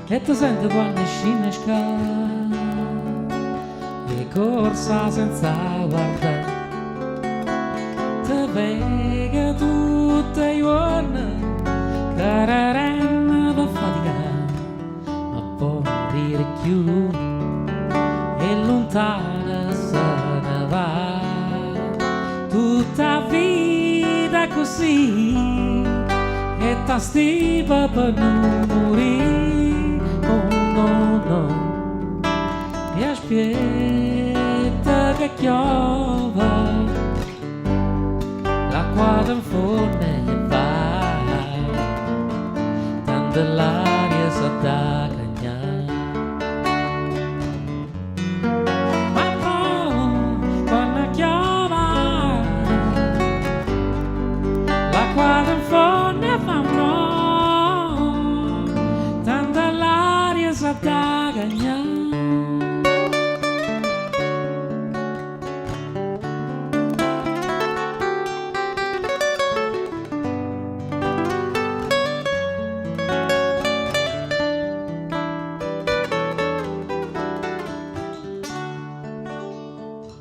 e ti senti quando scende scala e corsa senza guardare, ti vega tutte i giorni cararena per faticare, ma poi morire più e lontana se ne va. Tutta vita così e ta stiva per non morire, oh no no, e aspetta che piova, l'acqua in forne va, tanto l'aria sa da cagnare. Ma poi quando piova, l'acqua in forne fa un po', tanto l'aria sa da cagnare.